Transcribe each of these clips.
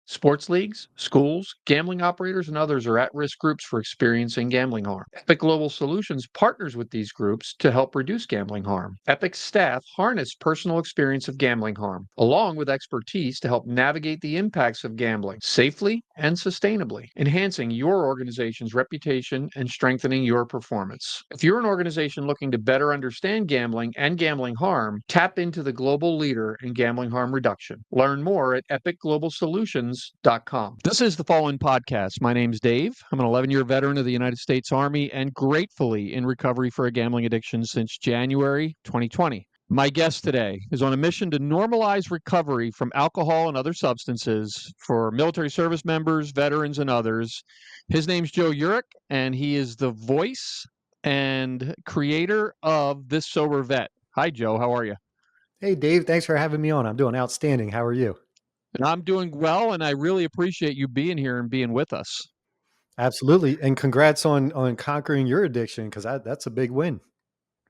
Sports leagues, schools, gambling operators, and others are at risk groups for experiencing gambling harm. Epic Global Solutions partners with these groups to help reduce gambling harm. Epic's staff harness personal experience of gambling harm, along with expertise to help navigate the impacts of gambling safely and sustainably, enhancing your organization's reputation and strengthening your performance. If you're an organization looking to better understand gambling and gambling harm, tap into the global leader in gambling harm reduction. Learn more at epicglobalsolutions.com. This is the Fallen Podcast. My name's Dave. I'm an 11-year veteran of the United States Army and gratefully in recovery for a gambling addiction since January 2020. My guest today is on a mission to normalize recovery from alcohol and other substances for military service members, veterans, and others. His name's Joe Urich, and he is the voice and creator of This Sober Vet. Hi, Joe. How are you? Hey, Dave. Thanks for having me on. I'm doing outstanding. How are you? And I'm doing well, and I really appreciate you being here and being with us. Absolutely. And congrats on conquering your addiction because that's a big win.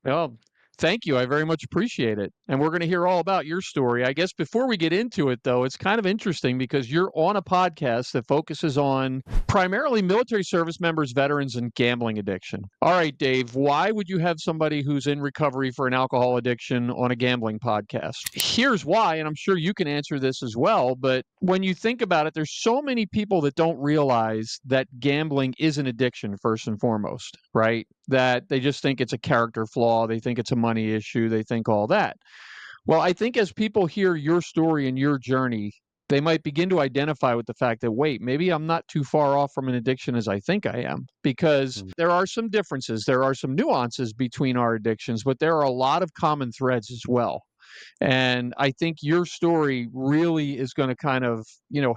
Well, thank you. I very much appreciate it. And we're going to hear all about your story. I guess before we get into it, though, it's kind of interesting because you're on a podcast that focuses on primarily military service members, veterans, and gambling addiction. All right, Dave, why would you have somebody who's in recovery for an alcohol addiction on a gambling podcast? Here's why, and I'm sure you can answer this as well. But when you think about it, there's so many people that don't realize that gambling is an addiction, first and foremost, right? That they just think it's a character flaw. They think it's a money issue. They think all that. Well, I think as people hear your story and your journey, they might begin to identify with the fact that, wait, maybe I'm not too far off from an addiction as I think I am, because there are some differences. There are some nuances between our addictions, but there are a lot of common threads as well. And I think your story really is going to kind of,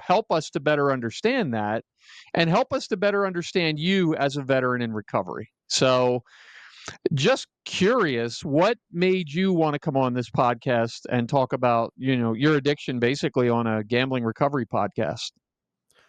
help us to better understand that and help us to better understand you as a veteran in recovery. So, just curious, what made you want to come on this podcast and talk about, your addiction basically on a gambling recovery podcast?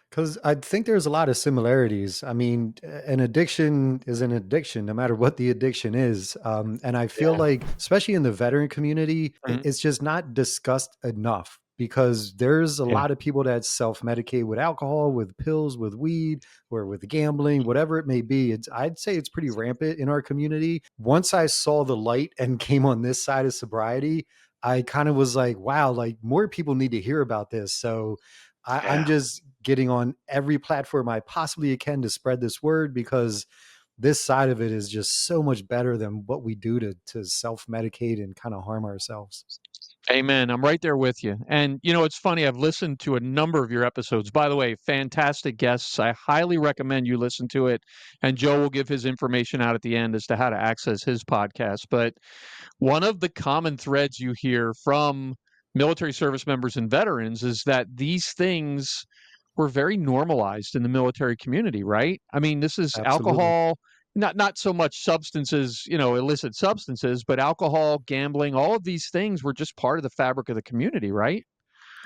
Because I think there's a lot of similarities. I mean, an addiction is an addiction, no matter what the addiction is. And I feel Yeah. like, especially in the veteran community, Mhm. it's just not discussed enough because there's a Yeah. lot of people that self medicate with alcohol, with pills, with weed, or with gambling, whatever it may be. I'd say it's pretty rampant in our community. Once I saw the light and came on this side of sobriety, I kind of was like, wow, like more people need to hear about this. So I'm Yeah. just getting on every platform I possibly can to spread this word because this side of it is just so much better than what we do to self medicate and kind of harm ourselves. Amen. I'm right there with you. And, it's funny. I've listened to a number of your episodes. By the way, fantastic guests. I highly recommend you listen to it. And Joe will give his information out at the end as to how to access his podcast. But one of the common threads you hear from military service members and veterans is that these things were very normalized in the military community, right? I mean, this is Absolutely. alcohol, not so much substances, illicit substances, but alcohol, gambling, all of these things were just part of the fabric of the community, right?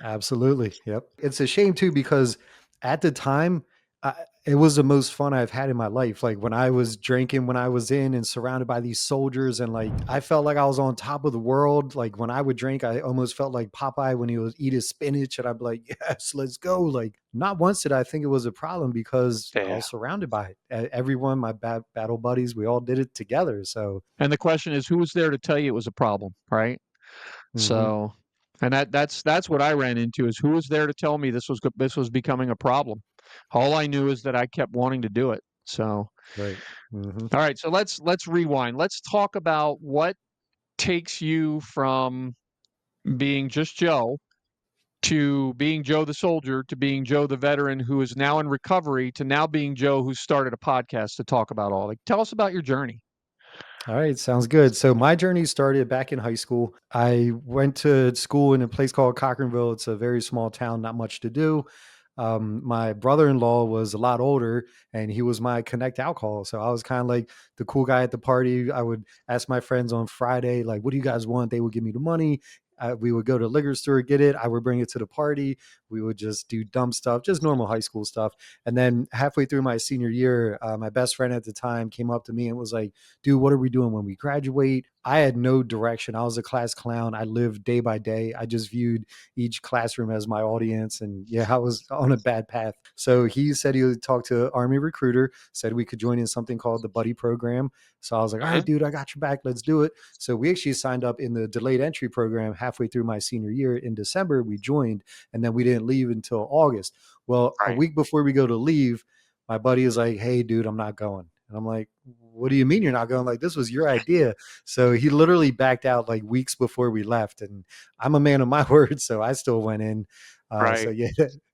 Absolutely. Yep. It's a shame too because at the time, it was the most fun I've had in my life. Like when I was drinking, when I was in and surrounded by these soldiers, and like I felt like I was on top of the world. Like when I would drink, I almost felt like Popeye when he would eat his spinach, and I'd be like, "Yes, let's go!" Like not once did I think it was a problem because I Yeah. was surrounded by it. Everyone, my battle buddies, we all did it together. So, And the question is, who was there to tell you it was a problem, right? mhm. So, and that's what I ran into is who was there to tell me this was becoming a problem. All I knew is that I kept wanting to do it. So, Right. Hmm. all right, so let's rewind. Let's talk about what takes you from being just Joe to being Joe the soldier to being Joe the veteran who is now in recovery to now being Joe who started a podcast to talk about all. Like, tell us about your journey. All right, sounds good. So my journey started back in high school. I went to school in a place called Cochranville. It's a very small town, not much to do. My brother-in-law was a lot older and he was my connect alcohol. So I was kind of like the cool guy at the party. I would ask my friends on Friday, like, what do you guys want? They would give me the money. We would go to the liquor store, get it. I would bring it to the party. We would just do dumb stuff, just normal high school stuff. And then halfway through my senior year, my best friend at the time came up to me and was like, dude, what are we doing when we graduate? I had no direction. I was a class clown. I lived day by day. I just viewed each classroom as my audience. And yeah, I was on a bad path. So he said he would talk to Army recruiter, said we could join in something called the buddy program. So I was like, all right, Mhm. dude, I got your back. Let's do it. So we actually signed up in the delayed entry program halfway through my senior year. In December, we joined, and then we didn't leave until August. Well, a Right. week before we go to leave, my buddy is like, hey, dude, I'm not going. And I'm like, what do you mean you're not going? Like, this was your idea. So he literally backed out like weeks before we left. And I'm a man of my word. So I still went in. So Right. yeah,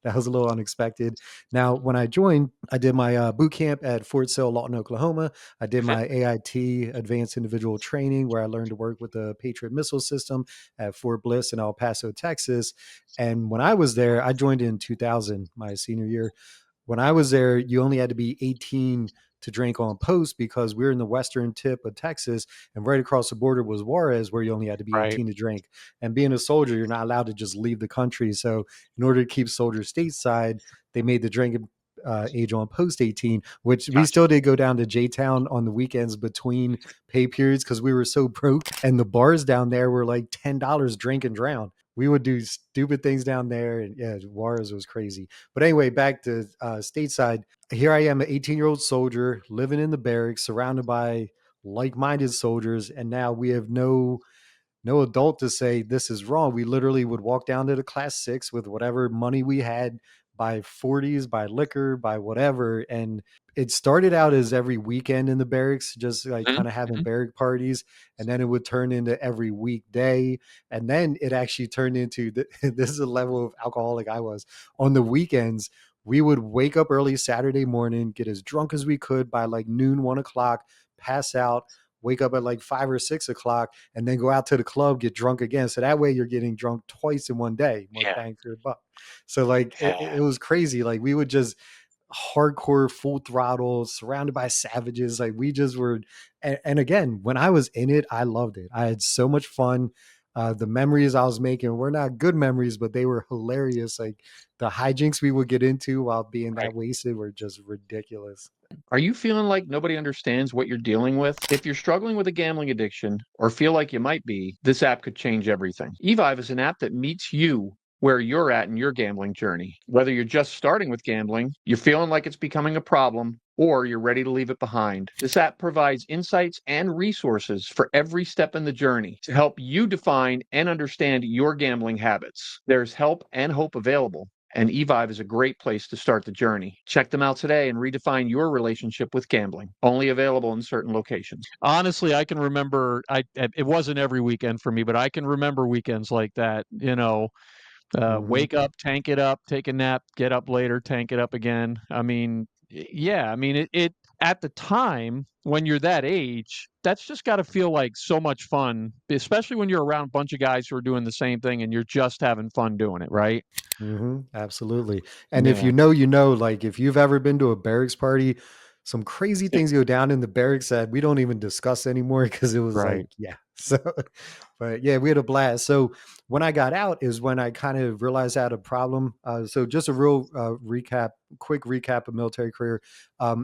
that was a little unexpected. Now, when I joined, I did my boot camp at Fort Sill, Lawton, Oklahoma. I did Mhm. my AIT Advanced Individual Training, where I learned to work with the Patriot missile system at Fort Bliss in El Paso, Texas. And when I was there, I joined in 2000, my senior year. When I was there, you only had to be 18 to drink on post because we're in the western tip of Texas, and right across the border was Juarez, where you only had to be Right. 18 to drink. And being a soldier, you're not allowed to just leave the country. So, in order to keep soldiers stateside, they made the drinking age on post 18, which we Gotcha. still did go down to J Town on the weekends between pay periods because we were so broke. And the bars down there were like $10 drink and drown. We would do stupid things down there. And yeah, Juarez was crazy. But anyway, back to stateside. Here I am, an 18-year-old soldier living in the barracks, surrounded by like-minded soldiers, and now we have no adult to say this is wrong. We literally would walk down to the class six with whatever money we had, buy 40s, buy liquor, buy whatever. And it started out as every weekend in the barracks, just like Mhm. kind of having Mhm. barrack parties. And then it would turn into every weekday. And then it actually turned into this is the level of alcoholic I was. On the weekends, we would wake up early Saturday morning, get as drunk as we could by like noon, 1 o'clock, pass out, wake up at like 5 or 6 o'clock, and then go out to the club, get drunk again. So that way you're getting drunk twice in one day, more Yeah. bang for your buck. So like Yeah. it was crazy. Like we would just hardcore full throttle surrounded by savages. Like we just were, and again, when I was in it, I loved it. I had so much fun. The memories I was making were not good memories, but they were hilarious. Like the hijinks we would get into while being Right. that wasted were just ridiculous. Are you feeling like nobody understands what you're dealing with? If you're struggling with a gambling addiction or feel like you might be, this app could change everything. Evive is an app that meets you where you're at in your gambling journey. Whether you're just starting with gambling, you're feeling like it's becoming a problem, or you're ready to leave it behind. This app provides insights and resources for every step in the journey to help you define and understand your gambling habits. There's help and hope available, and Evive is a great place to start the journey. Check them out today and redefine your relationship with gambling. Only available in certain locations. Honestly, I can remember it wasn't every weekend for me, but I can remember weekends like that, Hmm. wake up, tank it up, take a nap, get up later, tank it up again. I mean, yeah, I mean it at the time when you're that age, that's just got to feel like so much fun, especially when you're around a bunch of guys who are doing the same thing and you're just having fun doing it, right? Absolutely. And if Yeah. you know, like if you've ever been to a barracks party, some crazy things go down in the barracks that we don't even discuss anymore because it was like, Right. yeah. So, but yeah, we had a blast. So when I got out is when I kind of realized I had a problem. So just a real quick recap of military career.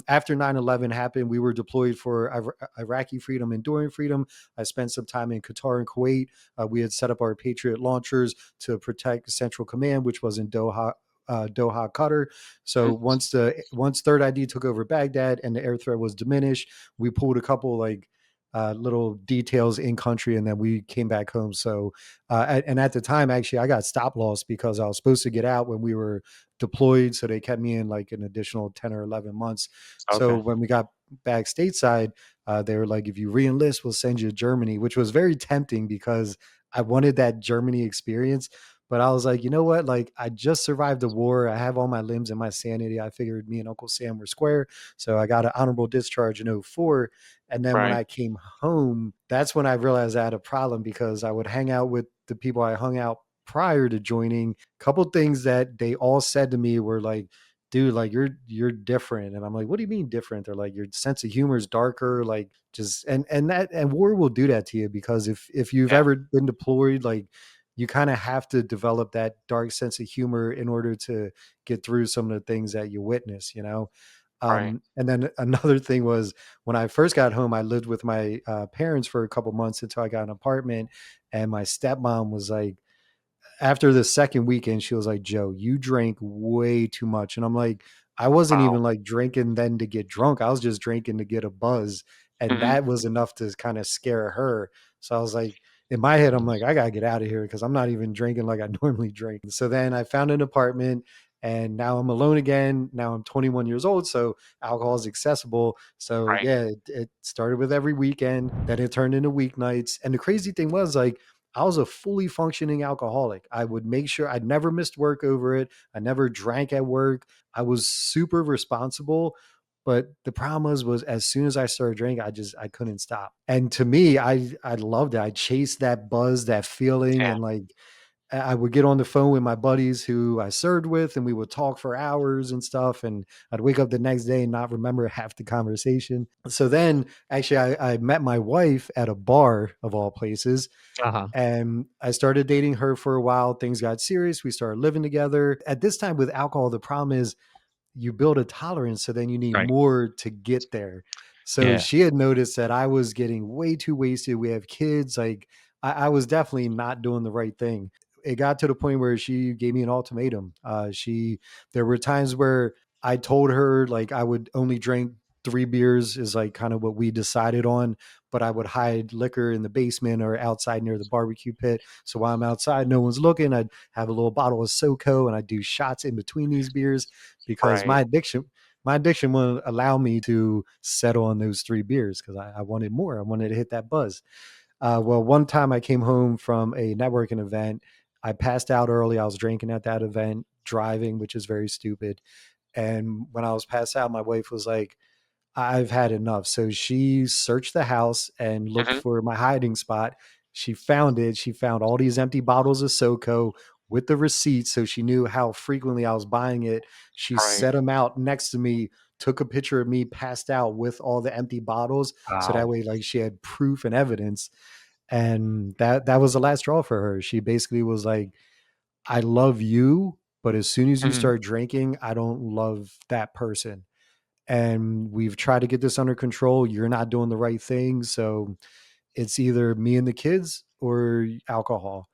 After 9/11 happened, we were deployed for Iraqi freedom, enduring freedom. I spent some time in Qatar and Kuwait. We had set up our Patriot launchers to protect Central Command, which was in Doha, Qatar. So Mhm. once Third ID took over Baghdad and the air threat was diminished, we pulled a couple like little details in country, and then we came back home. So and at the time, actually, I got stop loss because I was supposed to get out when we were deployed. So they kept me in like an additional 10 or 11 months. So Okay. when we got back stateside, they were like, if you reenlist, we'll send you to Germany, which was very tempting because I wanted that Germany experience. But I was like, you know what? Like, I just survived the war. I have all my limbs and my sanity. I figured me and Uncle Sam were square. So I got an honorable discharge in '04. And then when Right. I came home, that's when I realized I had a problem because I would hang out with the people I hung out prior to joining. A couple things that they all said to me were like, dude, like you're different. And I'm like, what do you mean different? They're like, your sense of humor is darker, like just and war will do that to you because if you've Yeah. ever been deployed, like you kind of have to develop that dark sense of humor in order to get through some of the things that you witness, you know? Right. And then another thing was when I first got home, I lived with my parents for a couple months until I got an apartment. And my stepmom was like, after the second weekend, she was like, "Joe, you drank way too much." And I'm like, I wasn't Wow. even like drinking then to get drunk. I was just drinking to get a buzz. And Mhm. that was enough to kind of scare her. So I was like, in my head, I'm like, I gotta get out of here because I'm not even drinking like I normally drink. So then I found an apartment and now I'm alone again. Now I'm 21 years old. So alcohol is accessible. So Right. yeah, it started with every weekend, then it turned into weeknights. And the crazy thing was like, I was a fully functioning alcoholic. I would make sure I never missed work over it. I never drank at work. I was super responsible. But the problem was as soon as I started drinking, I couldn't stop. And to me, I loved it. I chased that buzz, that feeling, Yeah. and like I would get on the phone with my buddies who I served with, and we would talk for hours and stuff. And I'd wake up the next day and not remember half the conversation. So then, actually, I met my wife at a bar of all places, Uh-huh. and I started dating her for a while. Things got serious. We started living together. At this time with alcohol, the problem is you build a tolerance, so then you need Right. more to get there. So Yeah. she had noticed that I was getting way too wasted. We have kids. Like I was definitely not doing the right thing. It got to the point where she gave me an ultimatum. There were times where I told her like I would only drink 3 beers is like kind of what we decided on, but I would hide liquor in the basement or outside near the barbecue pit. So while I'm outside, no one's looking. I'd have a little bottle of SoCo and I'd do shots in between these beers because Right. my addiction wouldn't allow me to settle on those 3 beers because I wanted more. I wanted to hit that buzz. Well, one time I came home from a networking event. I passed out early. I was drinking at that event, driving, which is very stupid. And when I was passed out, my wife was like, I've had enough. So she searched the house and looked Mhm. for my hiding spot. She found it. She found all these empty bottles of SoCo with the receipts. So she knew how frequently I was buying it. She Right. set them out next to me, took a picture of me passed out with all the empty bottles. So that Wow. way, like she had proof and evidence. And that was the last straw for her. She basically was like, I love you, but as soon as you Mhm. start drinking, I don't love that person, and we've tried to get this under control. You're not doing the right thing. So it's either me and the kids or alcohol.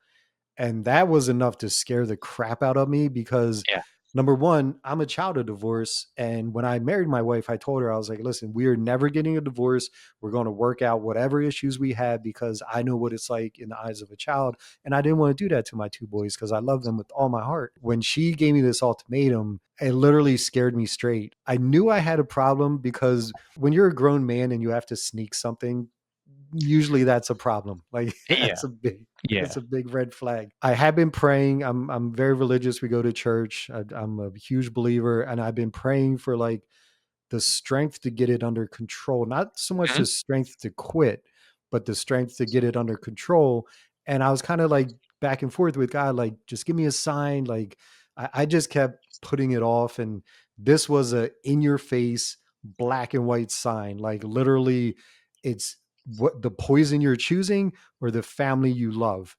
And that was enough to scare the crap out of me because Yeah. number one, I'm a child of divorce. And when I married my wife, I told her, I was like, listen, we are never getting a divorce. We're going to work out whatever issues we have because I know what it's like in the eyes of a child. And I didn't want to do that to my 2 boys because I love them with all my heart. When she gave me this ultimatum, it literally scared me straight. I knew I had a problem because when you're a grown man and you have to sneak something, usually that's a problem. Like Yeah. that's Yeah. a big red flag. I have been praying. I'm very religious. We go to church. I'm a huge believer, and I've been praying for like the strength to get it under control. Not so much Mhm. the strength to quit, but the strength to get it under control. And I was kind of like back and forth with God, like just give me a sign. Like I just kept putting it off, and this was a in your face black and white sign. Like literally, it's what the poison you're choosing or the family you love.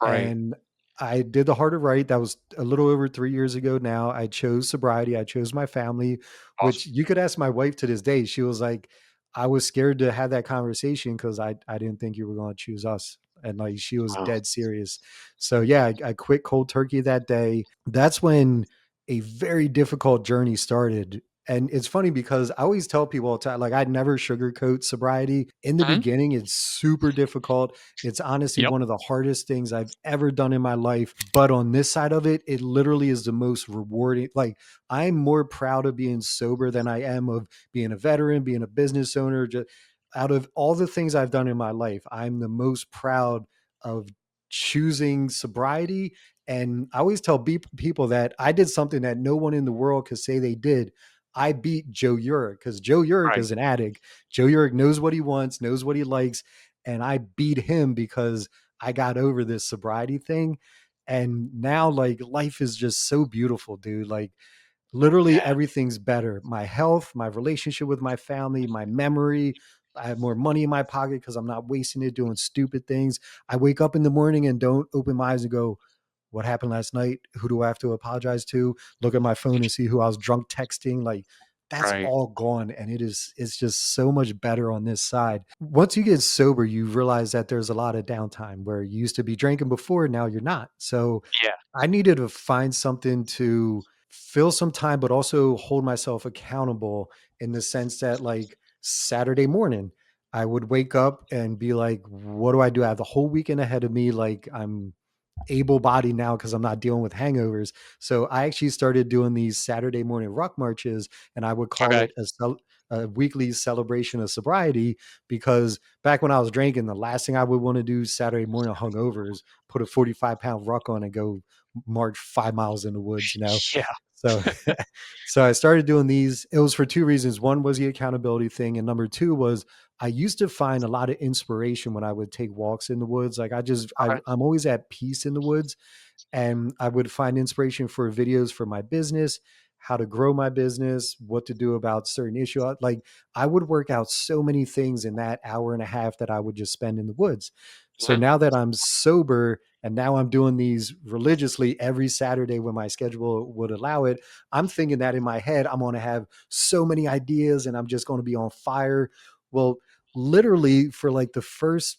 Right. And I did the harder right. That was a little over 3 years ago now. I chose sobriety. I chose my family, which Awesome. you could ask my wife to this day. She was like, I was scared to have that conversation because I didn't think you were going to choose us. And like she was Wow. dead serious. So yeah, I quit cold turkey that day. That's when a very difficult journey started. And it's funny because I always tell people all the time, like I never sugarcoat sobriety. In the Mhm. beginning, it's super difficult. It's honestly Yep. one of the hardest things I've ever done in my life. But on this side of it, it literally is the most rewarding. Like I'm more proud of being sober than I am of being a veteran, being a business owner. Just out of all the things I've done in my life, I'm the most proud of choosing sobriety. And I always tell people that I did something that no one in the world could say they did. I beat Joe Urich because Joe Urich Right. is an addict. Joe Urich knows what he wants, knows what he likes, and I beat him because I got over this sobriety thing. And now, like, life is just so beautiful, dude. Like, literally Yeah. everything's better. My health, my relationship with my family, my memory. I have more money in my pocket because I'm not wasting it doing stupid things. I wake up in the morning and don't open my eyes and go, what happened last night? Who do I have to apologize to? Look at my phone and see who I was drunk texting. Like, that's Right. all gone. And it's just so much better on this side. Once you get sober, you realize that there's a lot of downtime where you used to be drinking before, now you're not. So Yeah. I needed to find something to fill some time, but also hold myself accountable in the sense that, like, Saturday morning, I would wake up and be like, what do I do? I have the whole weekend ahead of me. Like, I'm able bodied now because I'm not dealing with hangovers. So I actually started doing these Saturday morning ruck marches, and I would call Okay. it a weekly celebration of sobriety, because back when I was drinking, the last thing I would want to do Saturday morning hungover is put a 45-pound ruck on and go march 5 miles in the woods, you know? Yeah. So, so I started doing these. It was for two reasons. One was the accountability thing, and number two was I used to find a lot of inspiration when I would take walks in the woods. Like, Okay. I'm always at peace in the woods, and I would find inspiration for videos for my business, how to grow my business, what to do about certain issue. Like, I would work out so many things in that hour and a half that I would just spend in the woods. So Mhm. now that I'm sober and now I'm doing these religiously every Saturday when my schedule would allow it, I'm thinking that in my head, I'm going to have so many ideas and I'm just going to be on fire. Well, literally for like the first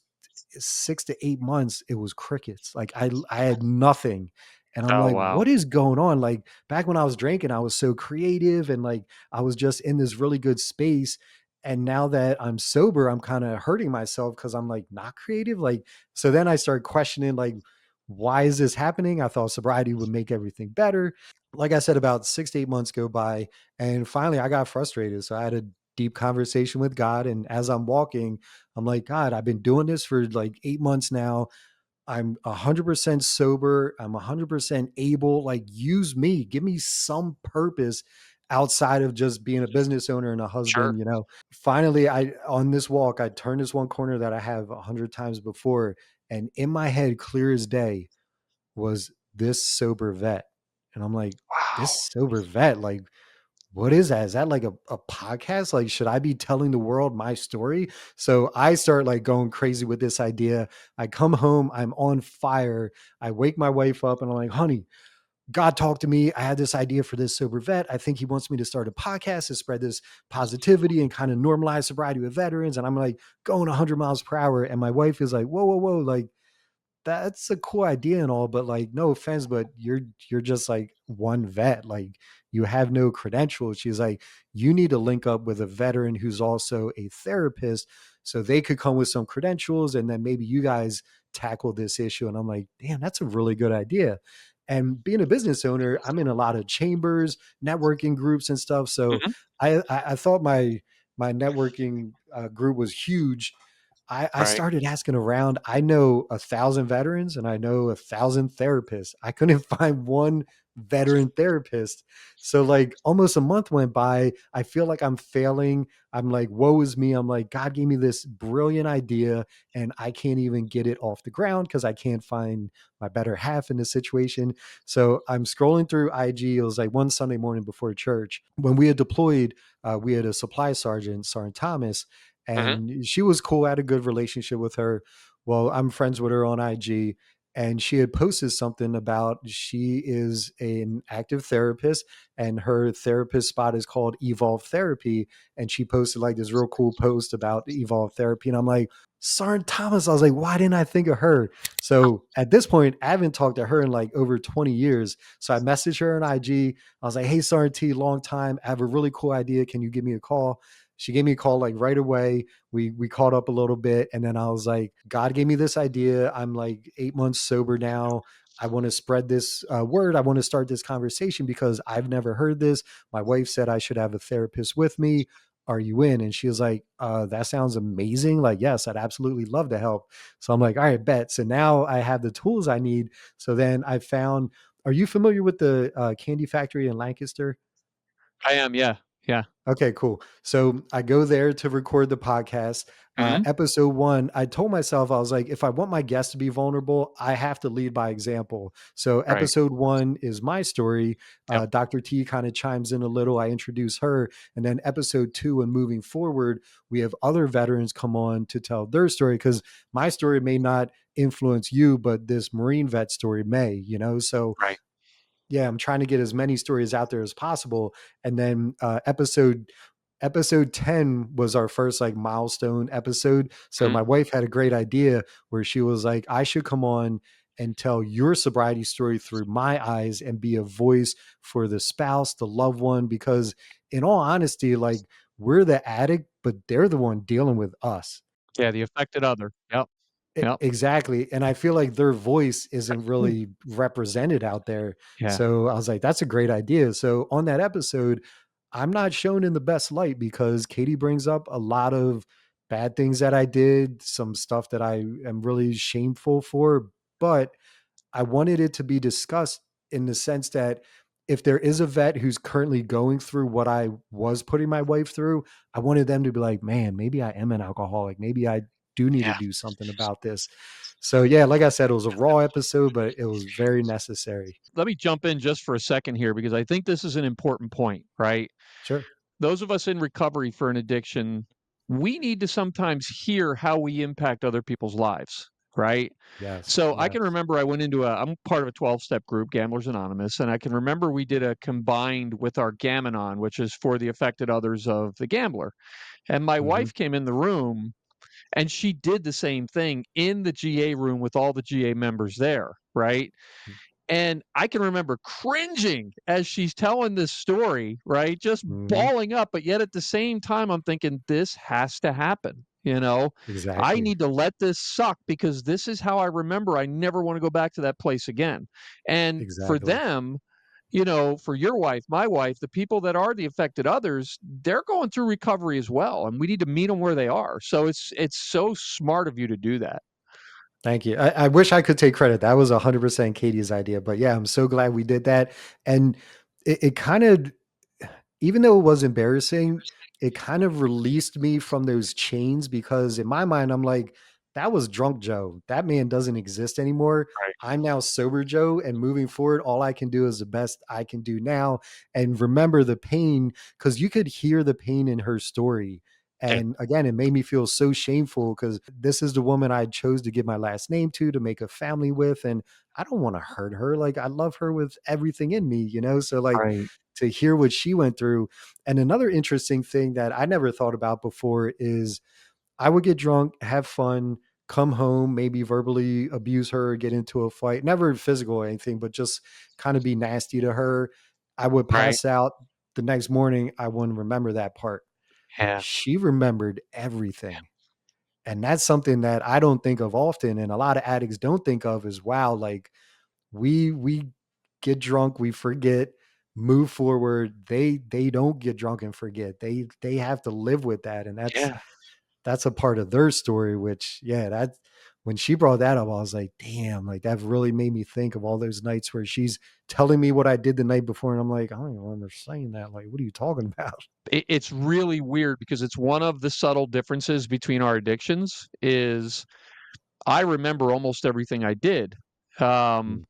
6 to 8 months, it was crickets. Like, I had nothing. And I'm Oh, like, wow. what is going on? Like, back when I was drinking, I was so creative and like I was just in this really good space. And now that I'm sober, I'm kind of hurting myself because I'm like not creative. Like, so then I started questioning, like, why is this happening? I thought sobriety would make everything better. Like I said, about 6 to 8 months go by, and finally I got frustrated. So I had a deep conversation with God. And as I'm walking, I'm like, God, I've been doing this for like 8 months now. I'm 100% sober. I'm 100% able. Like, use me, give me some purpose outside of just being a business owner and a Sure. husband, you know. Finally, on this walk, I turned this one corner that I have 100 times before. And in my head, clear as day, was this sober vet. And I'm like, Wow. this sober vet, like, what is that? Is that like a podcast? Like, should I be telling the world my story? So I start like going crazy with this idea. I come home, I'm on fire. I wake my wife up and I'm like, honey, God talked to me. I had this idea for this sober vet. I think he wants me to start a podcast to spread this positivity and kind of normalize sobriety with veterans. And I'm like going 100 miles per hour. And my wife is like, whoa, whoa, whoa. Like, that's a cool idea and all, but like, no offense, but you're just like one vet. Like, you have no credentials. She's like, you need to link up with a veteran who's also a therapist so they could come with some credentials and then maybe you guys tackle this issue. And I'm like, damn, that's a really good idea. And being a business owner, I'm in a lot of chambers, networking groups and stuff. So Mhm. I thought my networking group was huge. I Right. started asking around. I know 1,000 veterans and I know 1,000 therapists. I couldn't find one veteran therapist. So like almost a month went by. I feel like I'm failing. I'm like, woe is me. I'm like, God gave me this brilliant idea and I can't even get it off the ground because I can't find my better half in this situation. So I'm scrolling through IG. It was like one Sunday morning before church. When we had deployed, we had a supply sergeant, Sergeant Thomas, Mhm. and she was cool. I had a good relationship with her. Well, I'm friends with her on IG, and she had posted something about she is an active therapist and her therapist spot is called Evolve Therapy. And she posted like this real cool post about Evolve Therapy. And I'm like, Sergeant Thomas, I was like, why didn't I think of her? So at this point, I haven't talked to her in like over 20 years. So I messaged her on IG. I was like, hey, Sergeant T, long time. I have a really cool idea. Can you give me a call? She gave me a call like right away. We caught up a little bit, and then I was like, God gave me this idea. I'm like 8 months sober now. I want to spread this word. I want to start this conversation because I've never heard this. My wife said I should have a therapist with me. Are you in? And she was like, that sounds amazing. Like, yes, I'd absolutely love to help. So I'm like, all right, bet. So now I have the tools I need. So then I found, are you familiar with the Candy Factory in Lancaster? I am, yeah. Yeah. Okay, cool. So I go there to record the podcast. Mhm. Episode one, I told myself, I was like, if I want my guests to be vulnerable, I have to lead by example. So Right. episode one is my story. Yep. Dr. T kind of chimes in a little. I introduce her. And then episode two and moving forward, we have other veterans come on to tell their story because my story may not influence you, but this Marine vet story may, you know? So Right. yeah, I'm trying to get as many stories out there as possible. And then episode 10 was our first like milestone episode. So Mhm. my wife had a great idea where she was like, I should come on and tell your sobriety story through my eyes and be a voice for the spouse, the loved one, because in all honesty, like we're the addict, but they're the one dealing with us. Yeah, the affected other. Yep. Yep. Exactly. And I feel like their voice isn't really represented out there. Yeah. So I was like, that's a great idea. So on that episode, I'm not shown in the best light because Katie brings up a lot of bad things that I did, some stuff that I am really shameful for. But I wanted it to be discussed in the sense that if there is a vet who's currently going through what I was putting my wife through, I wanted them to be like, man, maybe I am an alcoholic. Maybe I do need to Yeah. do something about this. So, yeah, like I said, it was a raw episode, but it was very necessary. Let me jump in just for a second here because I think this is an important point, right? Sure. Those of us in recovery for an addiction, we need to sometimes hear how we impact other people's lives, right? Yes. So I Yes. can remember I'm part of a 12-step group, Gamblers Anonymous, and I can remember we did a combined with our Gam-Anon, which is for the affected others of the gambler. And my Hmm. wife came in the room and she did the same thing in the GA room with all the GA members there, right? And I can remember cringing as she's telling this story, right? Just Hmm. bawling up. But yet at the same time, I'm thinking, this has to happen. You know, I Exactly. need to let this suck because this is how I remember. I never want to go back to that place again. And for Exactly. them, for your wife, my wife, the people that are the affected others, they're going through recovery as well. And we need to meet them where they are. So it's so smart of you to do that. Thank you. I wish I could take credit. That was 100% Katie's idea, but yeah, I'm so glad we did that. And it kind of, even though it was embarrassing, it kind of released me from those chains because in my mind, I'm like, that was drunk Joe. That man doesn't exist anymore. Right. I'm now sober Joe. And moving forward, all I can do is the best I can do now. And remember the pain, because you could hear the pain in her story. Yeah. And again, it made me feel so shameful because this is the woman I chose to give my last name to make a family with. And I don't want to hurt her. Like, I love her with everything in me, you know? So, like, Right. to hear what she went through. And another interesting thing that I never thought about before is I would get drunk, have fun, come home, maybe verbally abuse her, get into a fight, never physical or anything, but just kind of be nasty to her. I would Right. pass out. The next morning, I wouldn't remember that part. Yeah. She remembered everything. And that's something that I don't think of often. And a lot of addicts don't think of as wow, like we get drunk, we forget, move forward. They don't get drunk and forget. They have to live with that, and Yeah. that's a part of their story. Which yeah, that when she brought that up, I was like, damn, like that really made me think of all those nights where she's telling me what I did the night before, and I'm like, I don't even remember saying that. Like, what are you talking about? It's really weird because it's one of the subtle differences between our addictions is I remember almost everything I did. Um, Mm,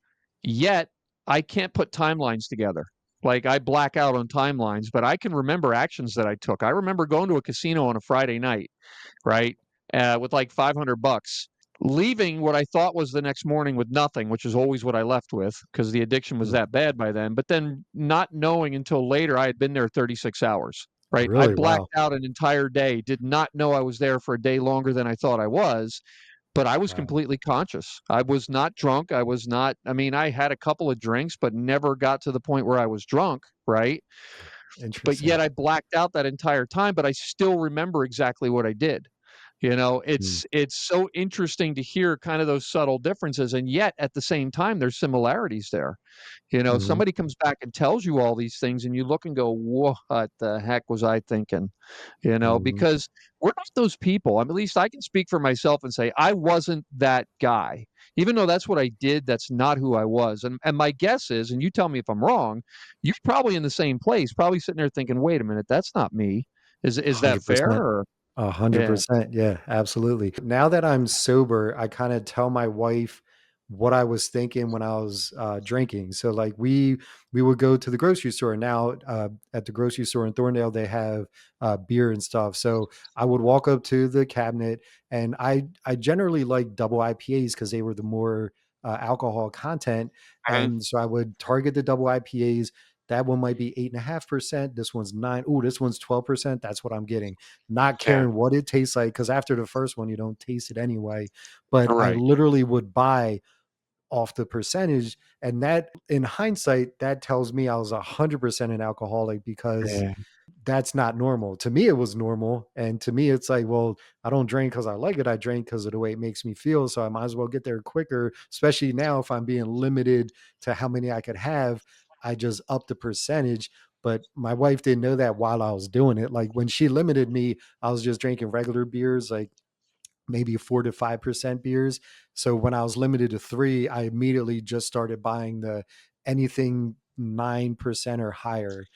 Yet I can't put timelines together. Like I black out on timelines, but I can remember actions that I took. I remember going to a casino on a Friday night, right? With like 500 bucks, leaving what I thought was the next morning with nothing, which is always what I left with because the addiction was mm. that bad by then. But then not knowing until later I had been there 36 hours, right? I Really? blacked Wow. out an entire day, did not know I was there for a day longer than I thought I was, but I was Wow. completely conscious. I was not drunk. I was not, I mean, I had a couple of drinks, but never got to the point where I was drunk, right? But yet Interesting. I blacked out that entire time, but I still remember exactly what I did. Mm, It's so interesting to hear kind of those subtle differences, and yet at the same time, there's similarities there. mhm, Somebody comes back and tells you all these things, and you look and go, "What the heck was I thinking?" mhm, Because we're not those people. I mean, at least I can speak for myself and say I wasn't that guy. Even though that's what I did, that's not who I was. And my guess is, and you tell me if I'm wrong, you're probably in the same place, probably sitting there thinking, "Wait a minute, that's not me." Is that fair? 100%. Or yeah, 100%. Yeah, absolutely. Now that I'm sober, I kind of tell my wife what I was thinking when I was drinking. So like we would go to the grocery store. Now at the grocery store in Thorndale, they have beer and stuff. So I would walk up to the cabinet, and I generally like double IPAs because they were the more alcohol content. Mhm. And so I would target the double IPAs. That one might be 8.5%. This one's 9. Oh, this one's 12%. That's what I'm getting. Not Yeah. caring what it tastes like, because after the first one, you don't taste it anyway. But I Right. literally would buy off the percentage. And that, in hindsight, that tells me I was 100% an alcoholic, because Yeah. that's not normal. To me, it was normal. And to me, it's like, well, I don't drink because I like it. I drink because of the way it makes me feel. So I might as well get there quicker, especially now if I'm being limited to how many I could have. I just up the percentage. But my wife didn't know that while I was doing it. Like when she limited me, I was just drinking regular beers, like maybe 4 to 5% beers. So when I was limited to 3, I immediately just started buying the anything 9% or higher.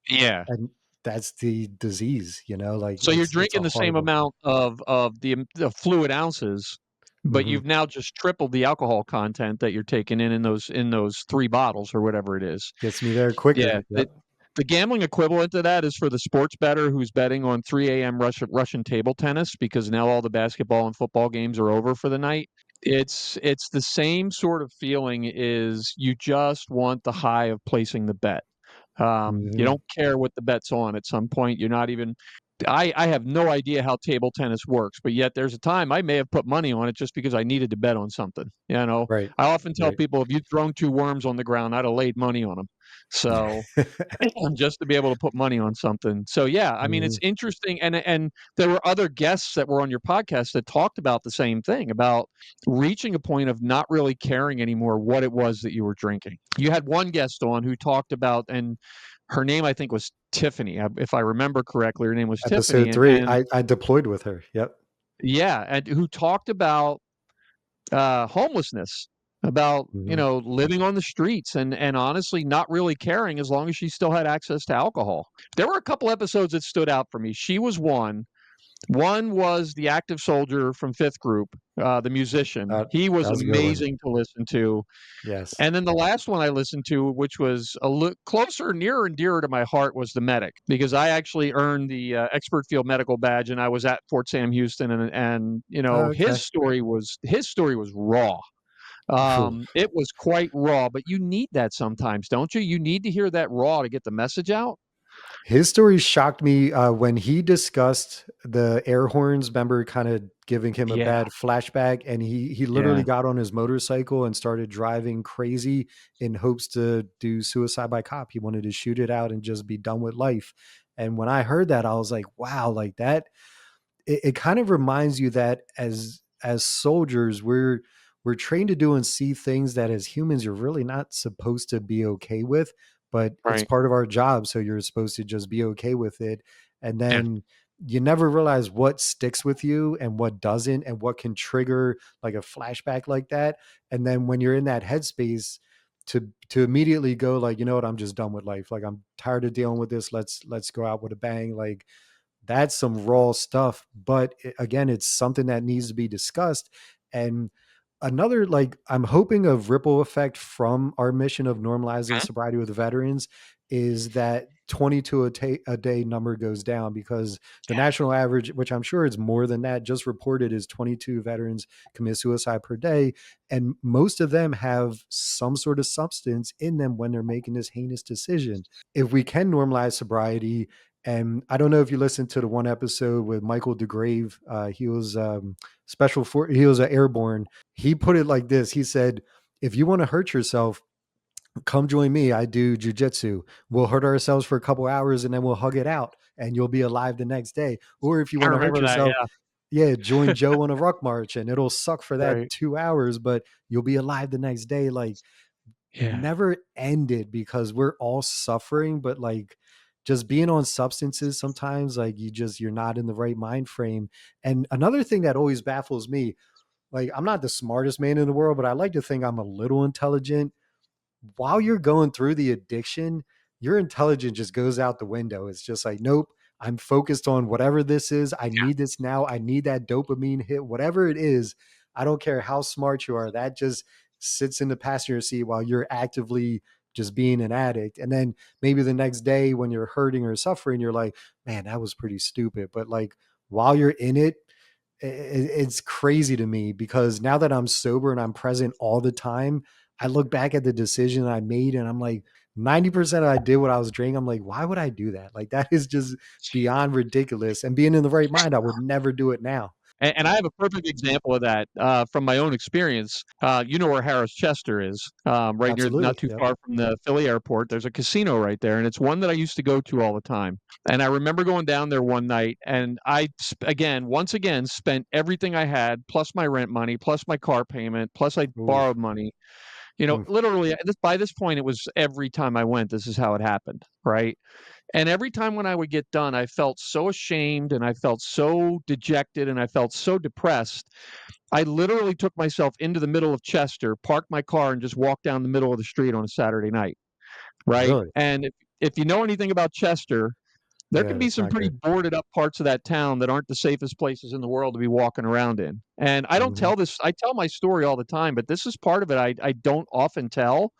Yeah. And that's the disease, like So you're it's a drinking the same horrible. amount of the fluid ounces, but Mhm. you've now just tripled the alcohol content that you're taking in those 3 bottles or whatever it is. Gets me there Yeah, quicker. the Yep. the gambling equivalent to that is for the sports bettor who's betting on 3 AM Russian table tennis because now all the basketball and football games are over for the night. It's the same sort of feeling. Is you just want the high of placing the bet. You Mhm. don't care what the bet's on at some point. You're not even I have no idea how table tennis works, but yet there's a time I may have put money on it just because I needed to bet on something. Right. I often tell Right. people if you'd thrown 2 worms on the ground, I'd have laid money on them. So just to be able to put money on something. So yeah, I mean, it's Mhm. interesting, and there were other guests that were on your podcast that talked about the same thing, about reaching a point of not really caring anymore what it was that you were drinking. You had one guest on who talked about, and her name I think was Tiffany, if I remember correctly, her name was Tiffany, Episode and 3, I deployed with her. Yep. yeah, and who talked about homelessness, about Mhm. living on the streets, and honestly not really caring as long as she still had access to alcohol. There were a couple episodes that stood out for me. She was one. One was the active soldier from Fifth Group, the musician. That He was that was a good one. amazing to listen to. Yes. And then the last one I listened to, which was a little closer, nearer and dearer to my heart, was the medic, because I actually earned the expert field medical badge, and I was at Fort Sam Houston, and Oh, his okay. story was raw. It was quite raw, but you need that sometimes, don't you? You need to hear that raw to get the message out. His story shocked me, when he discussed the air horns, remember kind of giving him a Yeah, bad flashback, and he yeah, literally got on his motorcycle and started driving crazy in hopes to do suicide by cop. He wanted to shoot it out and just be done with life. And when I heard that, I was like, wow, like that, it kind of reminds you that as soldiers, we're trained to do and see things that as humans you're really not supposed to be okay with, but it's right. part of our job, so you're supposed to just be okay with it. And Yeah, then you never realize what sticks with you and what doesn't, and what can trigger like a flashback like that. And then when you're in that headspace, to immediately go like, you know what, I'm just done with life, like I'm tired of dealing with this, let's go out with a bang, like that's some raw stuff. But again, it's something that needs to be discussed. And another, like, I'm hoping of ripple effect from our mission of normalizing mhm, sobriety with veterans is that 22 a day number goes down, because the yeah, national average, which I'm sure is more than that, just reported is 22 veterans commit suicide per day. And most of them have some sort of substance in them when they're making this heinous decision. If we can normalize sobriety, and I don't know if you listened to the one episode with Michael DeGrave. He was he was an airborne. He put it like this. He said, "If you want to hurt yourself, come join me. I do jujitsu. We'll hurt ourselves for a couple hours and then we'll hug it out, and you'll be alive the next day. Or if you I want to hurt remember that. yourself, Yeah, yeah, join Joe on a ruck march, and it'll suck for that right. 2 hours, but you'll be alive the next day." Like, Yeah, never ended, because we're all suffering. But like, just being on substances sometimes, like, you're not in the right mind frame. And another thing that always baffles me, like, I'm not the smartest man in the world, but I like to think I'm a little intelligent. While you're going through the addiction, your intelligence just goes out the window. It's just like, nope, I'm focused on whatever this is. I need this now. I need that dopamine hit, whatever it is. I don't care how smart you are. That just sits in the passenger seat while you're actively just being an addict. And then maybe the next day when you're hurting or suffering, you're like, man, that was pretty stupid. But like, while you're in it, it's crazy to me because now that I'm sober and I'm present all the time, I look back at the decision I made and I'm like, 90% I did what I was drinking. I'm like, why would I do that? Like, that is just beyond ridiculous. And being in the right mind, I would never do it now. And I have a perfect example of that from my own experience. You know where Harris Chester is, right near, not Absolutely. too Yep. far from the Philly airport. There's a casino right there, and it's one that I used to go to all the time. And I remember going down there one night, and once again, spent everything I had, plus my rent money, plus my car payment, plus I Ooh. borrowed money. You know, Mm. literally, by this point, it was every time I went, this is how it happened, right? And every time when I would get done, I felt so ashamed and I felt so dejected and I felt so depressed. I literally took myself into the middle of Chester, parked my car, and just walked down the middle of the street on a Saturday night, right? Really? And if you know anything about Chester, there Yeah, can be it's some not pretty good. boarded up parts of that town that aren't the safest places in the world to be walking around in. And Mhm. I tell my story all the time, but this is part of it I don't often tell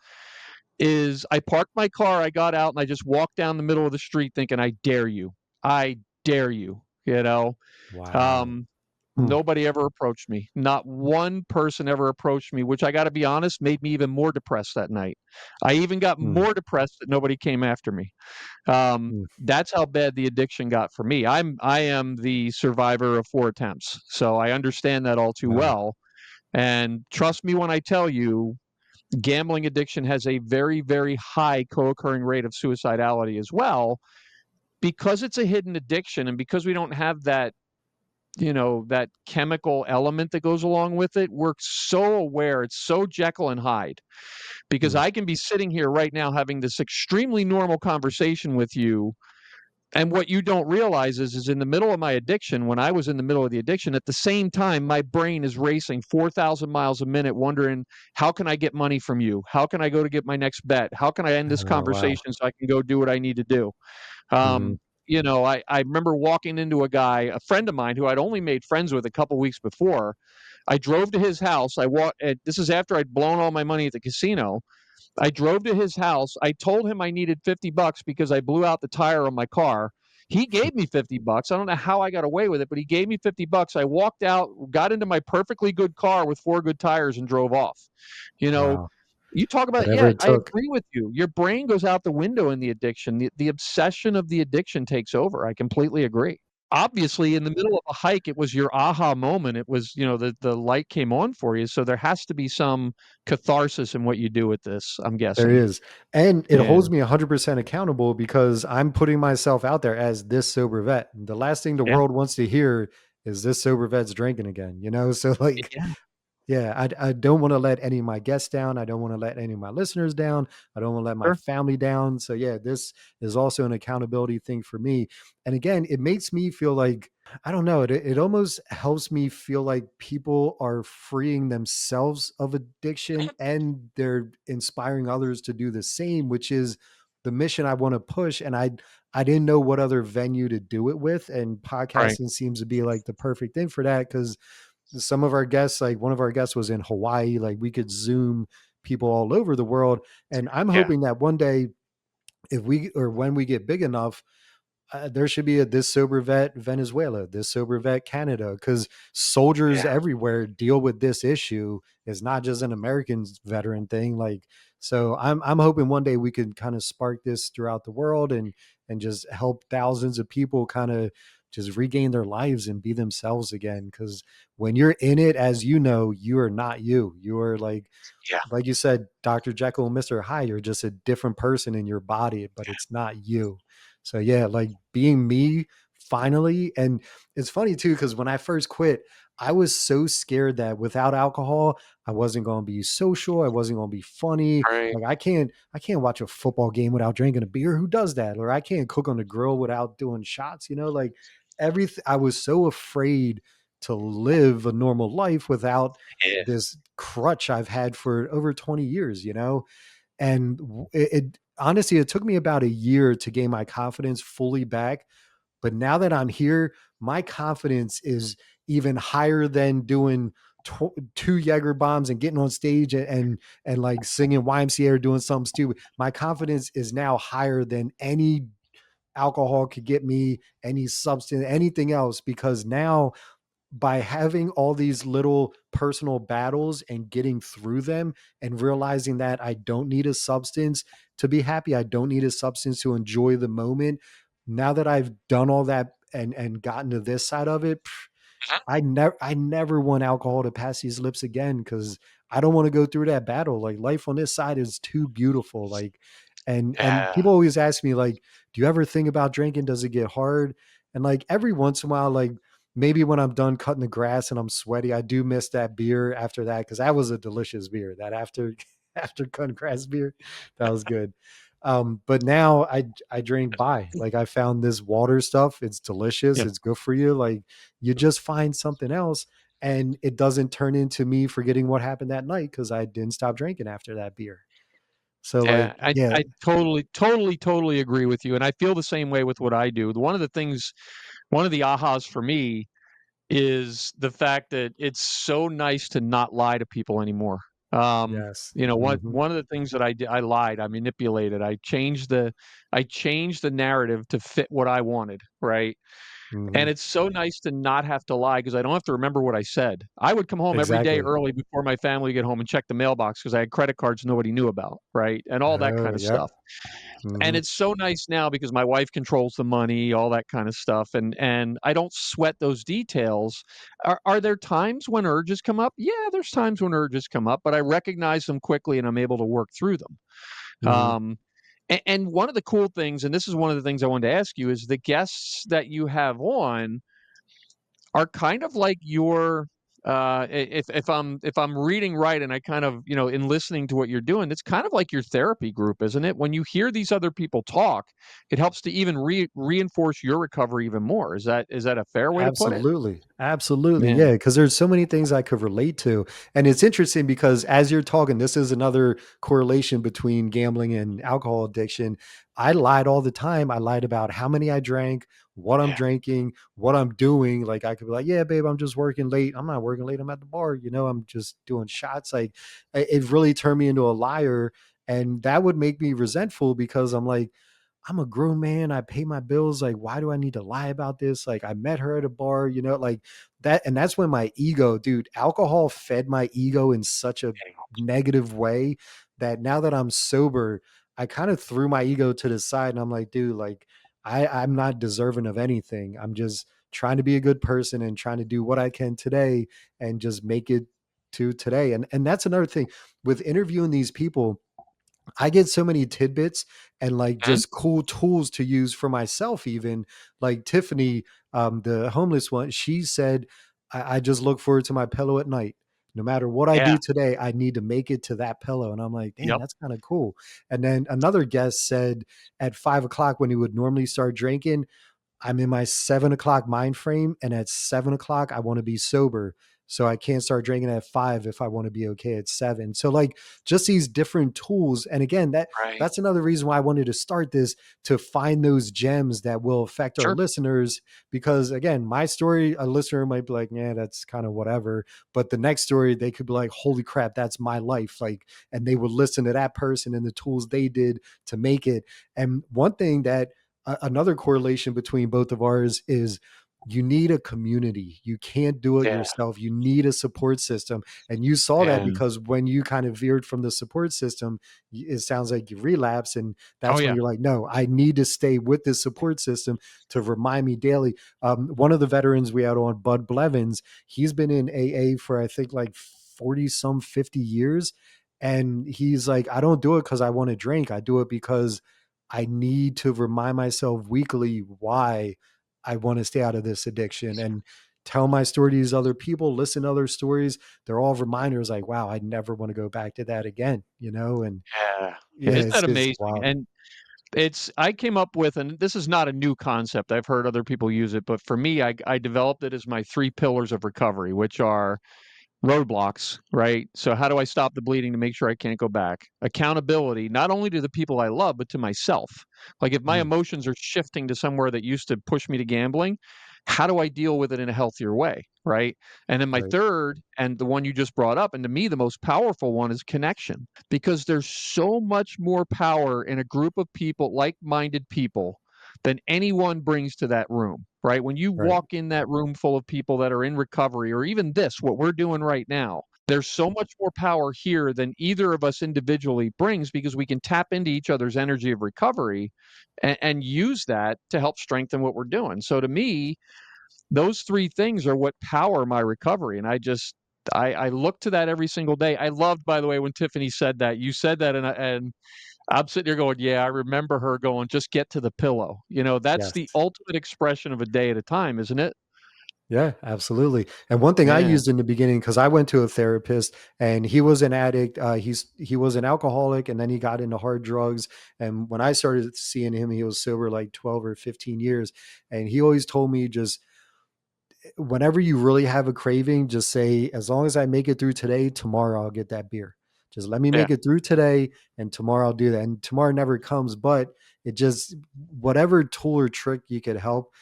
is I parked my car, I got out, and I just walked down the middle of the street thinking, "I dare you. I dare you," you know? Wow. Um, Mm. Nobody ever approached me. Not one person ever approached me, which I gotta be honest, made me even more depressed that night. I even got Mm. more depressed that nobody came after me. Mm. That's how bad the addiction got for me. I am the survivor of 4 attempts, so I understand that all too Wow. well, and trust me when I tell you, gambling addiction has a very, very high co-occurring rate of suicidality as well because it's a hidden addiction and because we don't have that, that chemical element that goes along with it. We're so aware, it's so Jekyll and Hyde, because Mm. I can be sitting here right now having this extremely normal conversation with you, and what you don't realize is in the middle of my addiction, when I was in the middle of the addiction, at the same time, my brain is racing 4,000 miles a minute, wondering, how can I get money from you? How can I go to get my next bet? How can I end this Oh, wow. conversation so I can go do what I need to do? Mhm. I remember walking into a friend of mine who I'd only made friends with a couple weeks before. I drove to his house. This is after I'd blown all my money at the casino. I drove to his house. I told him I needed $50 because I blew out the tire on my car. He gave me $50. I don't know how I got away with it, but he gave me $50. I walked out, got into my perfectly good car with 4 good tires and drove off. You know, Wow. you talk about, Whatever yeah, it I took. agree with you. Your brain goes out the window in the addiction. The obsession of the addiction takes over. I completely agree. Obviously, in the middle of a hike, it was your aha moment. It was, the light came on for you. So there has to be some catharsis in what you do with this, I'm There guessing. is. And it Yeah. holds me 100% accountable because I'm putting myself out there as this sober vet. The last thing the Yeah. world wants to hear is this sober vet's drinking again, you know? So, like, Yeah. yeah, I don't wanna let any of my guests down. I don't wanna let any of my listeners down. I don't wanna let my Sure. family down. So, yeah, this is also an accountability thing for me. And again, it makes me feel like I don't know, it almost helps me feel like people are freeing themselves of addiction and they're inspiring others to do the same, which is the mission I wanna push, and I didn't know what other venue to do it with, and Right. podcasting seems to be, like, the perfect thing for that because some of our guests, like one of our guests was in Hawaii, like we could Zoom people all over the world. And I'm Yeah. hoping that one day, if we or when we get big enough, there should be a this sober vet Venezuela, this sober vet Canada, because soldiers Yeah. everywhere deal with this issue. It's not just an American veteran thing. Like, so I'm hoping one day we could kind of spark this throughout the world and just help thousands of people kind of just regain their lives and be themselves again. Because when you're in it, as you know, you are not you. You are Yeah. like you said, Dr. Jekyll and Mr. Hyde, you're just a different person in your body, but it's not you. So yeah, like being me finally. And it's funny too, because when I first quit, I was so scared that without alcohol, I wasn't going to be social. I wasn't going to be funny. Right. Like I can't watch a football game without drinking a beer. Who does that? Or I can't cook on the grill without doing shots, like everything. I was so afraid to live a normal life without Yeah. this crutch I've had for over 20 years. And it honestly, it took me about a year to gain my confidence fully back. But now that I'm here, my confidence is even higher than doing two Jaeger bombs and getting on stage and like singing YMCA or doing something stupid. My confidence is now higher than any alcohol could get me, any substance, anything else, because now by having all these little personal battles and getting through them and realizing that I don't need a substance to be happy, I don't need a substance to enjoy the moment. Now that I've done all that and gotten to this side of it, I never want alcohol to pass these lips again because I don't want to go through that battle. Like life on this side is too beautiful. Like, and Yeah. people always ask me like, do you ever think about drinking? Does it get hard? And like every once in a while, like maybe when I'm done cutting the grass and I'm sweaty, I do miss that beer after that because that was a delicious beer. That after after cutting grass beer, that was good. But now I drink by like I found this water stuff. It's delicious. Yeah. It's good for you. Like you just find something else and it doesn't turn into me forgetting what happened that night because I didn't stop drinking after that beer. So like, Yeah, I yeah, I totally agree with you, and I feel the same way with what I do. One of the ahas for me is the fact that it's so nice to not lie to people anymore. yes. What Hmm. one of the things that I did, I lied, I manipulated, I changed the narrative to fit what I wanted, right? Hmm. And it's so nice to not have to lie because I don't have to remember what I said. I would come home every day Exactly. early before my family would get home and check the mailbox because I had credit cards nobody knew about, right? And all that Oh, kind of yep. stuff. And Hmm. it's so nice now because my wife controls the money, all that kind of stuff, and I don't sweat those details. Are there times when urges come up? Yeah, there's times when urges come up, but I recognize them quickly and I'm able to work through them. Hmm. Um, and one of the cool things, and this is one of the things I wanted to ask you, is the guests that you have on are kind of like your if I'm reading right and I kind of in listening to what you're doing, it's kind of like your therapy group, isn't it? When you hear these other people talk, it helps to even reinforce your recovery even more. Is that a fair way to put it? Absolutely. Absolutely. Man, Yeah. Cause there's so many things I could relate to. And it's interesting because as you're talking, this is another correlation between gambling and alcohol addiction. I lied all the time. I lied about how many I drank, what I'm yeah, drinking, what I'm doing. Like I could be like, yeah, babe, I'm just working late. I'm not working late. I'm at the bar. I'm just doing shots. Like it really turned me into a liar. And that would make me resentful because I'm like, I'm a grown man. I pay my bills. Like, why do I need to lie about this? Like, I met her at a bar, like that. And that's when my ego, dude, alcohol fed my ego in such a negative way that now that I'm sober, I kind of threw my ego to the side and I'm like, dude, like, I'm not deserving of anything. I'm just trying to be a good person and trying to do what I can today and just make it to today. And that's another thing with interviewing these people. I get so many tidbits and like mhm, just cool tools to use for myself, even like Tiffany, the homeless one, she said, I just look forward to my pillow at night. No matter what I yeah, do today, I need to make it to that pillow. And I'm like, damn, yep, that's kind of cool. And then another guest said at 5 o'clock when he would normally start drinking, I'm in my 7 o'clock mind frame, and at 7 o'clock, I want to be sober. So I can't start drinking at 5 if I want to be okay at 7. So like just these different tools. And again, right, that's another reason why I wanted to start this to find those gems that will affect our sure, listeners. Because again, my story, a listener might be like, yeah, that's kind of whatever. But the next story, they could be like, holy crap, that's my life. Like, and they would listen to that person and the tools they did to make it. And one thing that another correlation between both of ours is you need a community. You can't do it yeah, yourself. You need a support system. And you saw that yeah, because when you kind of veered from the support system, it sounds like you relapse. And oh that's when yeah, you're like, no, I need to stay with this support system to remind me daily. One of the veterans we had on, Bud Blevins, he's been in AA for, I think, like 40 some 50 years. And he's like, I don't do it because I want to drink. I do it because I need to remind myself weekly why I want to stay out of this addiction and tell my story to these other people, listen to other stories. They're all reminders like, wow, I never want to go back to that again. And yeah, yeah. yeah, Isn't that it's amazing? wild. And I came up with, and this is not a new concept. I've heard other people use it, but for me, I developed it as my three pillars of recovery, which are roadblocks, right? So how do I stop the bleeding to make sure I can't go back? Accountability, not only to the people I love, but to myself. Like if my Mm, emotions are shifting to somewhere that used to push me to gambling, how do I deal with it in a healthier way? Right. And then my right. third, and the one you just brought up, and to me, the most powerful one is connection, because there's so much more power in a group of people, like minded people, than anyone brings to that room, right? When you Right. walk in that room full of people that are in recovery, or even this, what we're doing right now, there's so much more power here than either of us individually brings, because we can tap into each other's energy of recovery and use that to help strengthen what we're doing. So to me, those three things are what power my recovery. And I look to that every single day. I loved, by the way, when Tiffany said that. You said that, and I'm sitting there going, yeah, I remember her going, just get to the pillow. That's Yes. the ultimate expression of a day at a time, isn't it? Yeah, absolutely. And one thing I Yeah. used in the beginning, because I went to a therapist and he was an addict. He was an alcoholic, and then he got into hard drugs. And when I started seeing him, he was sober like 12 or 15 years. And he always told me, just whenever you really have a craving, just say, as long as I make it through today, tomorrow I'll get that beer. Just let me Yeah. make it through today, and tomorrow I'll do that. And tomorrow never comes, but it just, whatever tool or trick you could help.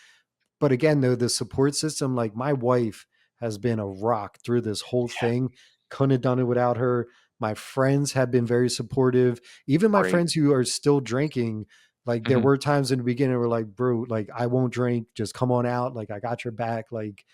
But again, though, the support system, like my wife has been a rock through this whole thing. Couldn't have done it without her. My friends have been very supportive. Even my Great. friends who are still drinking, like there Mhm. were times in the beginning where like, bro, like I won't drink. Just come on out. Like I got your back. Like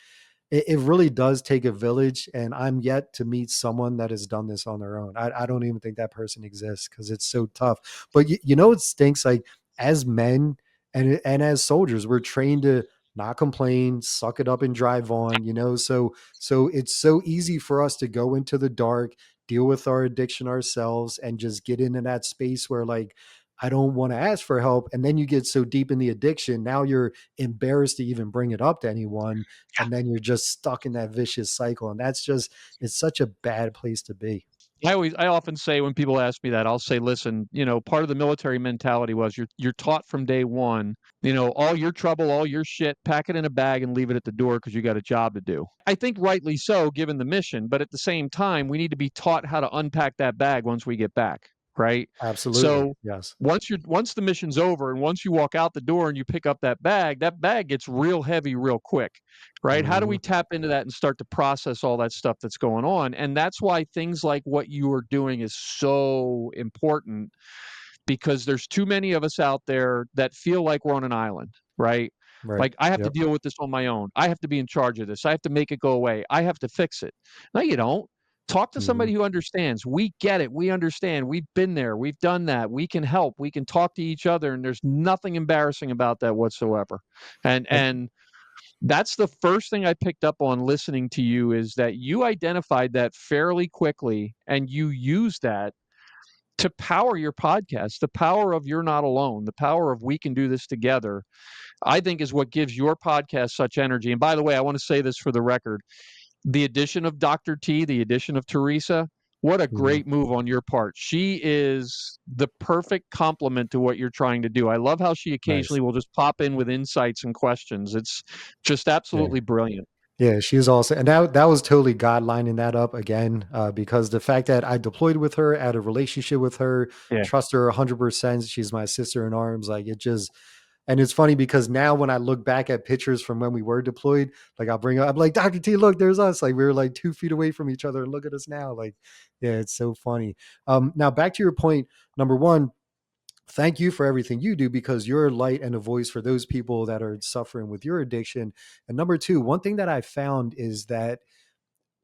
it really does take a village. And I'm yet to meet someone that has done this on their own. I don't even think that person exists because it's so tough. But you know, it stinks, like as men and as soldiers, we're trained to not complain, suck it up and drive on, you know? So it's so easy for us to go into the dark, deal with our addiction ourselves, and just get into that space where like, I don't want to ask for help. And then you get so deep in the addiction. Now you're embarrassed to even bring it up to anyone, and then you're just stuck in that vicious cycle, and that's just, it's such a bad place to be. I often say, when people ask me that, I'll say, listen, part of the military mentality was you're taught from day one, all your trouble, all your shit, pack it in a bag and leave it at the door because you got a job to do. I think rightly so, given the mission, but at the same time, we need to be taught how to unpack that bag once we get back, right? Absolutely. So Yes. once the mission's over and once you walk out the door and you pick up that bag gets real heavy real quick, right? How do we Mhm. tap into that and start to process all that stuff that's going on? And that's why things like what you are doing is so important, because there's too many of us out there that feel like we're on an island, right? Right. Like, I have to Yep. deal with this on my own. I have to be in charge of this. I have to make it go away. I have to fix it. No, you don't. Talk to Mhm. somebody who understands. We get it. We understand. We've been there. We've done that. We can help. We can talk to each other, and there's nothing embarrassing about that whatsoever. And And and that's the first thing I picked up on listening to you, is that you identified that fairly quickly and you use that to power your podcast. The power of "You're Not Alone," the power of "We Can Do This Together," I think is what gives your podcast such energy. And by the way, I want to say this for the record: the addition of Dr. T, the addition of Teresa, what a mhm. great move on your part. She is the perfect complement to what you're trying to do. I love how she Nice. occasionally will just pop in with insights and questions. It's just Yeah. absolutely brilliant. Yeah, she's also, and that was totally God lining that up again, because the fact that I deployed with her, had a relationship with her, Yeah. trust her 100%. She's my sister in arms. Like it just, and it's funny because now when I look back at pictures from when we were deployed, like I'll bring up, I'm like, Dr. T, look, there's us. Like we were like 2 feet away from each other, and look at us now. Like, yeah, it's so funny. Now back to your point, number one, thank you for everything you do, because you're a light and a voice for those people that are suffering with your addiction. And number two, one thing that I found is that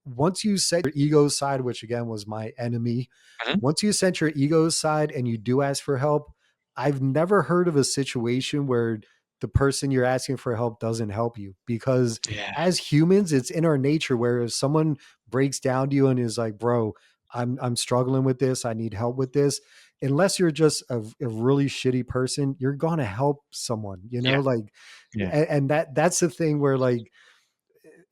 once you set your ego aside, which again was my enemy, Mhm. once you set your ego aside and you do ask for help, I've never heard of a situation where the person you're asking for help doesn't help you, because Yeah. as humans, it's in our nature where if someone breaks down to you and is like, bro, I'm struggling with this, I need help with this. Unless you're just a really shitty person, you're gonna help someone, you know, Yeah. like, Yeah. and that's the thing where like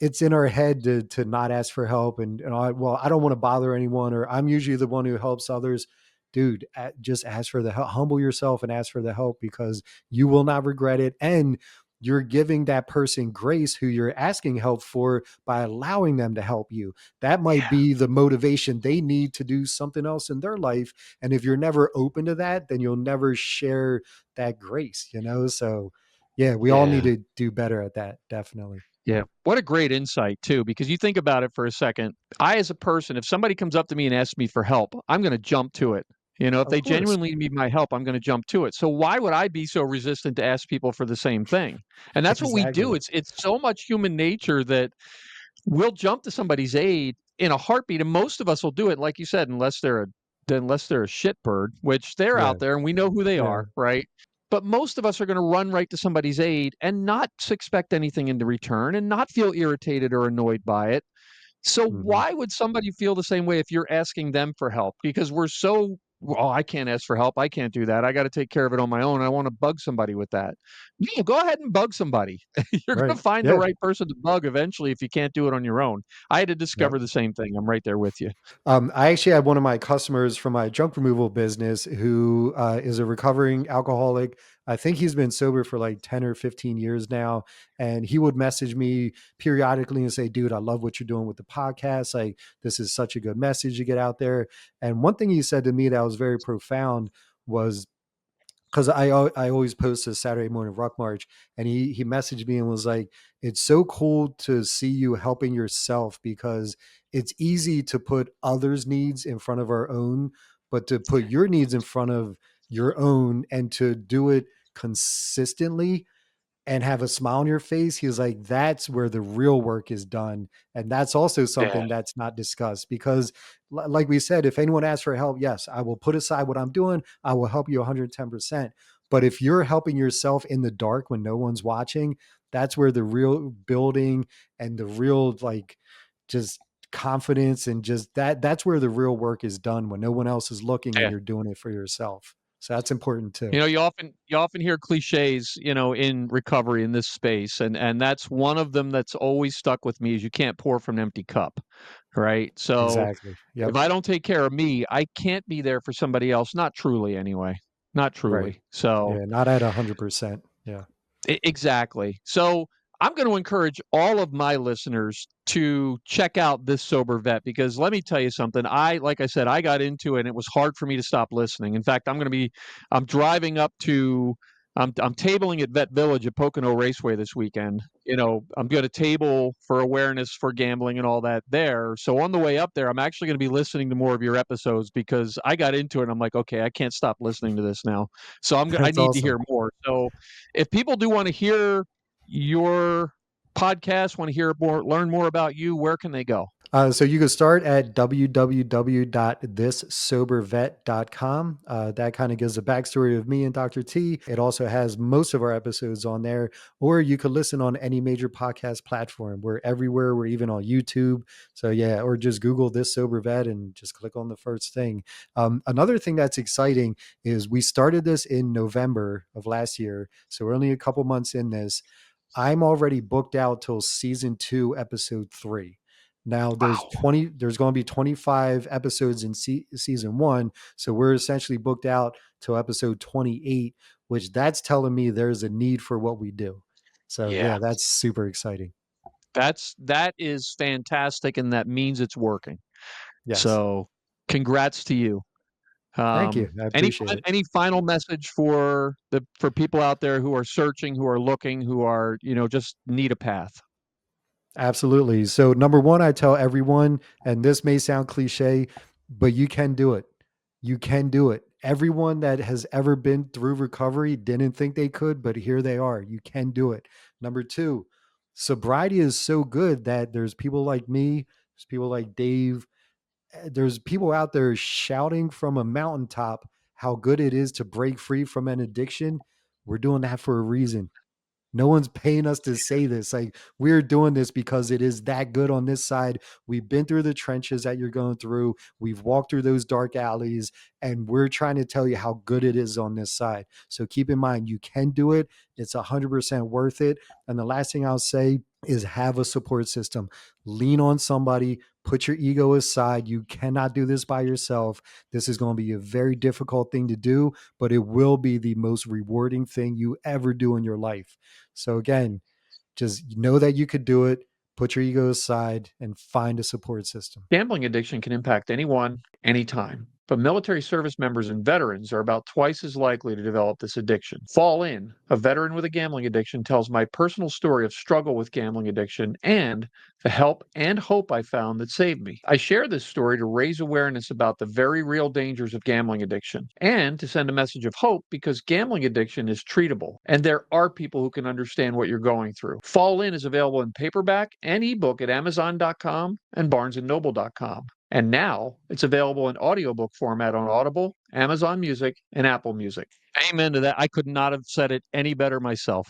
it's in our head to not ask for help, and well, I don't want to bother anyone, or I'm usually the one who helps others. Dude, just ask for the help. Humble yourself and ask for the help, because you will not regret it, and you're giving that person grace who you're asking help for by allowing them to help you. That might Yeah. be the motivation they need to do something else in their life, and if you're never open to that, then you'll never share that grace, you know. So yeah, we all need Yeah. to do better at that, definitely. Yeah. What a great insight too, because you think about it for a second. I, as a person, if somebody comes up to me and asks me for help, I'm going to jump to it. If Of they course. genuinely need my help, I'm going to jump to it. So why would I be so resistant to ask people for the same thing? And that's what we do. Exactly. It's so much human nature that we'll jump to somebody's aid in a heartbeat, and most of us will do it, like you said, unless they're a shitbird, which they're Yeah. out there and we know who they Yeah. are, right? But most of us are going to run right to somebody's aid and not expect anything in return and not feel irritated or annoyed by it. So Mhm. why would somebody feel the same way if you're asking them for help? Because we're so, well, I can't ask for help. I can't do that. I got to take care of it on my own. I want to bug somebody with that. No, go ahead and bug somebody. You're going Right. to find the Yeah. right person to bug eventually if you can't do it on your own. I had to Yep. discover the same thing. I'm right there with you. I actually had one of my customers from my junk removal business who is a recovering alcoholic. I think he's been sober for like 10 or 15 years now. And he would message me periodically and say, dude, I love what you're doing with the podcast. Like, this is such a good message to get out there. And one thing he said to me that was very profound was, because I always post a Saturday morning ruck march, and he messaged me and was like, "It's so cool to see you helping yourself because it's easy to put others' needs in front of our own, but to put your needs in front of your own and to do it consistently and have a smile on your face." He was like, that's where the real work is done. And that's also Yeah. something that's not discussed because, like we said, if anyone asks for help, yes, I will put aside what I'm doing. I will help you 110%. But if you're helping yourself in the dark when no one's watching, that's where the real building and the real, like, just confidence and just that's where the real work is done when no one else is looking and Yeah. you're doing it for yourself. So that's important too. You often hear cliches, in recovery in this space, and that's one of them that's always stuck with me is you can't pour from an empty cup, right? So Exactly. if Yep. I don't take care of me, I can't be there for somebody else, not truly anyway. Not Right. truly. So Yeah, not at 100%. Yeah. exactly. So I'm going to encourage all of my listeners to check out this sober vet because let me tell you something. Like I said, I got into it and it was hard for me to stop listening. In fact, I'm driving up to, I'm tabling at Vet Village at Pocono Raceway this weekend. I'm going to table for awareness for gambling and all that there. So on the way up there, I'm actually going to be listening to more of your episodes because I got into it and I'm like, okay, I can't stop listening to this now. So I That's need to awesome. hear more. So if people do want to hear your podcast, want to hear more, learn more about you, where can they go? So you can start at www.thissobervet.com. That kind of gives a backstory of me and Dr. T. It also has most of our episodes on there, or you could listen on any major podcast platform. We're everywhere. We're even on YouTube. So yeah, or just Google This Sober Vet and just click on the first thing. Another thing that's exciting is we started this in November of last year. So we're only a couple months in this. I'm already booked out till season 2, episode 3. Now Wow. there's going to be 25 episodes in season 1, so we're essentially booked out till episode 28, which that's telling me there's a need for what we do. So Yeah. yeah, that's super exciting. That is fantastic, and that means it's working. Yes. So congrats to you. Thank you. I Any appreciate it. any final message for people out there who are searching, who are looking, who are, just need a path? Absolutely. So number one, I tell everyone, and this may sound cliche, but you can do it. You can do it. Everyone that has ever been through recovery didn't think they could, but here they are. You can do it. Number two, sobriety is so good that there's people like me, there's people like Dave, there's people out there shouting from a mountaintop how good it is to break free from an addiction. We're doing that for a reason. No one's paying us to say this. Like, we're doing this because it is that good on this side. We've been through the trenches that you're going through. We've walked through those dark alleys, and we're trying to tell you how good it is on this side. So keep in mind, you can do it. It's 100% worth it. And the last thing I'll say is have a support system. Lean on somebody. Put your ego aside. You cannot do this by yourself. This is going to be a very difficult thing to do, but it will be the most rewarding thing you ever do in your life. So again, just know that you could do it, put your ego aside, and find a support system. Gambling addiction can impact anyone, anytime. but military service members and veterans are about twice as likely to develop this addiction. Fall In, a veteran with a gambling addiction, tells my personal story of struggle with gambling addiction and the help and hope I found that saved me. I share this story to raise awareness about the very real dangers of gambling addiction and to send a message of hope because gambling addiction is treatable and there are people who can understand what you're going through. Fall In is available in paperback and ebook at Amazon.com and BarnesandNoble.com. And now it's available in audiobook format on Audible, Amazon Music, and Apple Music. Amen to that. I could not have said it any better myself.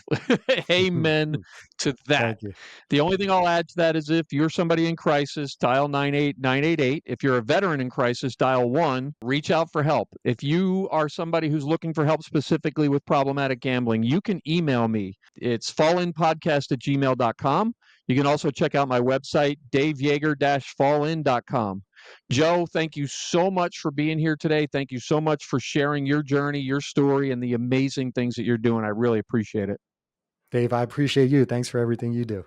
Amen to that. Thank you. The only thing I'll add to that is if you're somebody in crisis, dial 98988. If you're a veteran in crisis, dial 1. Reach out for help. If you are somebody who's looking for help specifically with problematic gambling, you can email me. It's fallinpodcast@gmail.com. You can also check out my website, daveyeager-fallin.com. Joe, thank you so much for being here today. Thank you so much for sharing your journey, your story, and the amazing things that you're doing. I really appreciate it. Dave, I appreciate you. Thanks for everything you do.